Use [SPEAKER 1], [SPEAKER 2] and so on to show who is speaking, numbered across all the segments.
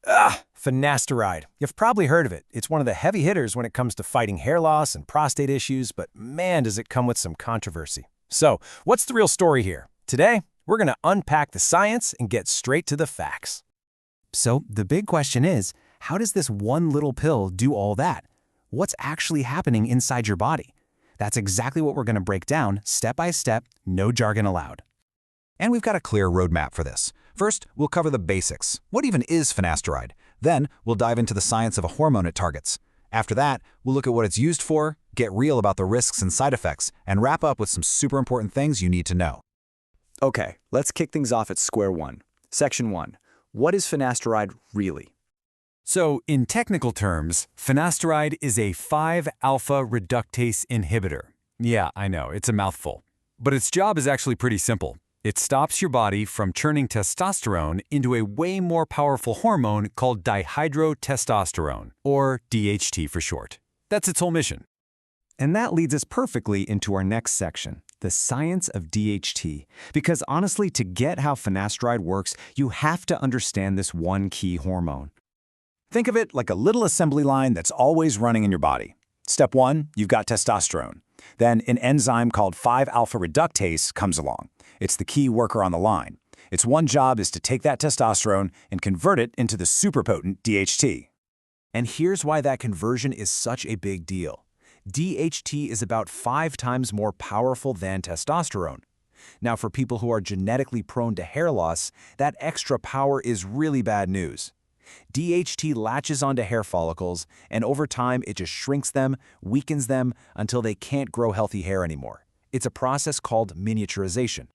[SPEAKER 1] Finasteride. You've probably heard of it. It's one of the heavy hitters when it comes to fighting hair loss and prostate issues, but man, does it come with some controversy. So, what's the real story here? Today, we're going to unpack the science and get straight to the facts.
[SPEAKER 2] So the big question is, how does this one little pill do all that? What's actually happening inside your body? That's exactly what we're going to break down step by step, no jargon allowed.
[SPEAKER 3] And we've got a clear roadmap for this. First, we'll cover the basics. What even is finasteride? Then, we'll dive into the science of a hormone it targets. After that, we'll look at what it's used for, get real about the risks and side effects, and wrap up with some super important things you need to know.
[SPEAKER 4] Okay, let's kick things off at square one. Section 1. What is finasteride really?
[SPEAKER 5] So, in technical terms, finasteride is a 5α-Reductase inhibitor. Yeah, I know, it's a mouthful. But its job is actually pretty simple. It stops your body from churning testosterone into a way more powerful hormone called dihydrotestosterone, or DHT for short. That's its whole mission.
[SPEAKER 2] And that leads us perfectly into our next section, the science of DHT. Because honestly, to get how finasteride works, you have to understand this one key hormone.
[SPEAKER 6] Think of it like a little assembly line that's always running in your body. Step 1, you've got testosterone. Then an enzyme called 5α-Reductase comes along. It's the key worker on the line. Its one job is to take that testosterone and convert it into the superpotent DHT.
[SPEAKER 1] And here's why that conversion is such a big deal. DHT is about 5 times more powerful than testosterone. Now, for people who are genetically prone to hair loss, that extra power is really bad news. DHT latches onto hair follicles, and over time it just shrinks them, weakens them, until they can't grow healthy hair anymore. It's a process called miniaturization.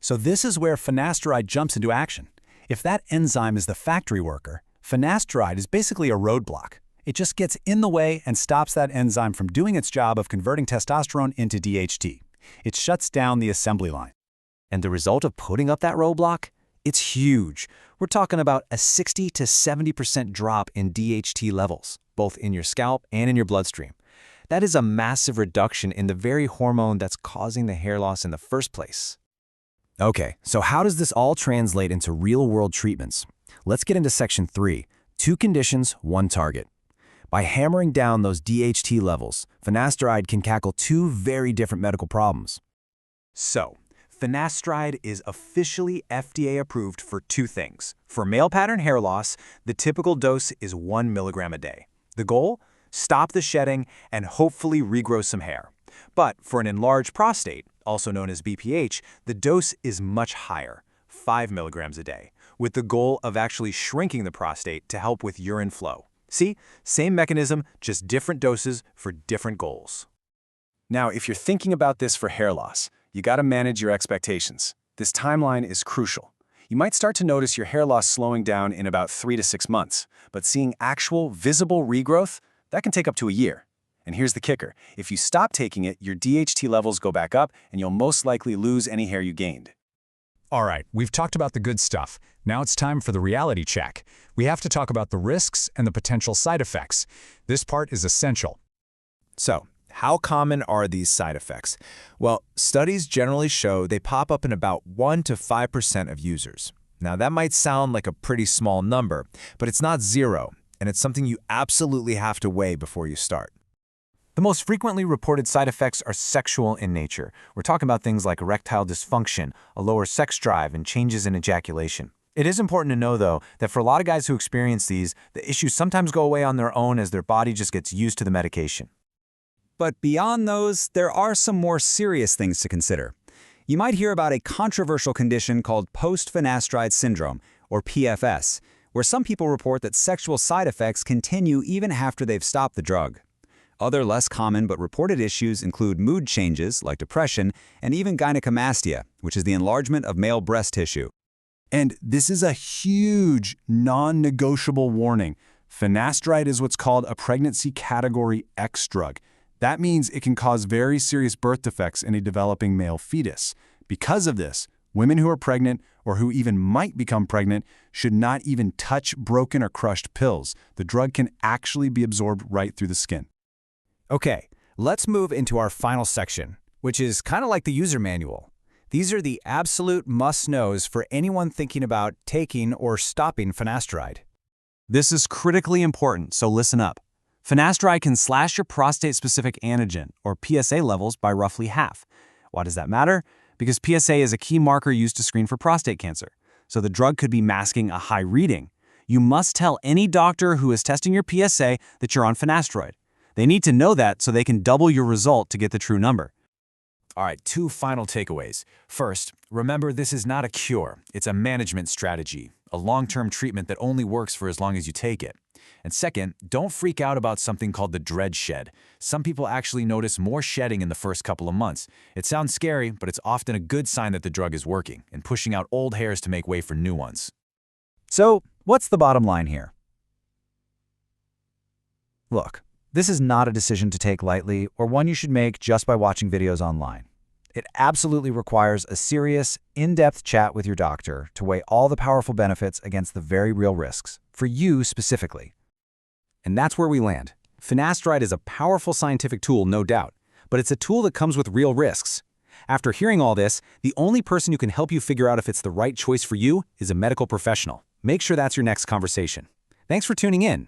[SPEAKER 6] So this is where finasteride jumps into action. If that enzyme is the factory worker, finasteride is basically a roadblock. It just gets in the way and stops that enzyme from doing its job of converting testosterone into DHT. It shuts down the assembly line.
[SPEAKER 1] And the result of putting up that roadblock? It's huge. We're talking about a 60 to 70% drop in DHT levels, both in your scalp and in your bloodstream. That is a massive reduction in the very hormone that's causing the hair loss in the first place. Okay, so how does this all translate into real-world treatments? Let's get into Section 3, 2 conditions, 1 target. By hammering down those DHT levels, finasteride can tackle 2 very different medical problems. So, finasteride is officially FDA approved for 2 things. For male pattern hair loss, the typical dose is 1 milligram a day. The goal? Stop the shedding and hopefully regrow some hair. But for an enlarged prostate, also known as BPH, the dose is much higher, 5 milligrams a day, with the goal of actually shrinking the prostate to help with urine flow. See, same mechanism, just different doses for different goals. Now, if you're thinking about this for hair loss, you gotta manage your expectations. This timeline is crucial. You might start to notice your hair loss slowing down in about 3 to 6 months, but seeing actual, visible regrowth, that can take up to a year. And here's the kicker. If you stop taking it, your DHT levels go back up, and you'll most likely lose any hair you gained.
[SPEAKER 3] All right, we've talked about the good stuff. Now it's time for the reality check. We have to talk about the risks and the potential side effects. This part is essential.
[SPEAKER 1] So, how common are these side effects? Well, studies generally show they pop up in about 1 to 5% of users. Now, that might sound like a pretty small number, but it's not zero, and it's something you absolutely have to weigh before you start. The most frequently reported side effects are sexual in nature. We're talking about things like erectile dysfunction, a lower sex drive, and changes in ejaculation. It is important to know, though, that for a lot of guys who experience these, the issues sometimes go away on their own as their body just gets used to the medication.
[SPEAKER 7] But beyond those, there are some more serious things to consider. You might hear about a controversial condition called post-finasteride syndrome, or PFS, where some people report that sexual side effects continue even after they've stopped the drug. Other less common but reported issues include mood changes, like depression, and even gynecomastia, which is the enlargement of male breast tissue.
[SPEAKER 6] And this is a huge, non-negotiable warning. Finasteride is what's called a pregnancy category X drug. That means it can cause very serious birth defects in a developing male fetus. Because of this, women who are pregnant or who even might become pregnant should not even touch broken or crushed pills. The drug can actually be absorbed right through the skin.
[SPEAKER 1] Okay, let's move into our final section, which is kind of like the user manual. These are the absolute must-knows for anyone thinking about taking or stopping finasteride.
[SPEAKER 2] This is critically important, so listen up. Finasteride can slash your prostate-specific antigen, or PSA levels, by roughly half. Why does that matter? Because PSA is a key marker used to screen for prostate cancer, so the drug could be masking a high reading. You must tell any doctor who is testing your PSA that you're on finasteride. They need to know that so they can double your result to get the true number.
[SPEAKER 5] All right, 2 final takeaways. First, remember this is not a cure. It's a management strategy, a long-term treatment that only works for as long as you take it. And second, don't freak out about something called the dread shed. Some people actually notice more shedding in the first couple of months. It sounds scary, but it's often a good sign that the drug is working and pushing out old hairs to make way for new ones.
[SPEAKER 3] So, what's the bottom line here? Look, this is not a decision to take lightly or one you should make just by watching videos online. It absolutely requires a serious, in-depth chat with your doctor to weigh all the powerful benefits against the very real risks, for you specifically.
[SPEAKER 1] And that's where we land. Finasteride is a powerful scientific tool, no doubt, but it's a tool that comes with real risks. After hearing all this, the only person who can help you figure out if it's the right choice for you is a medical professional. Make sure that's your next conversation. Thanks for tuning in.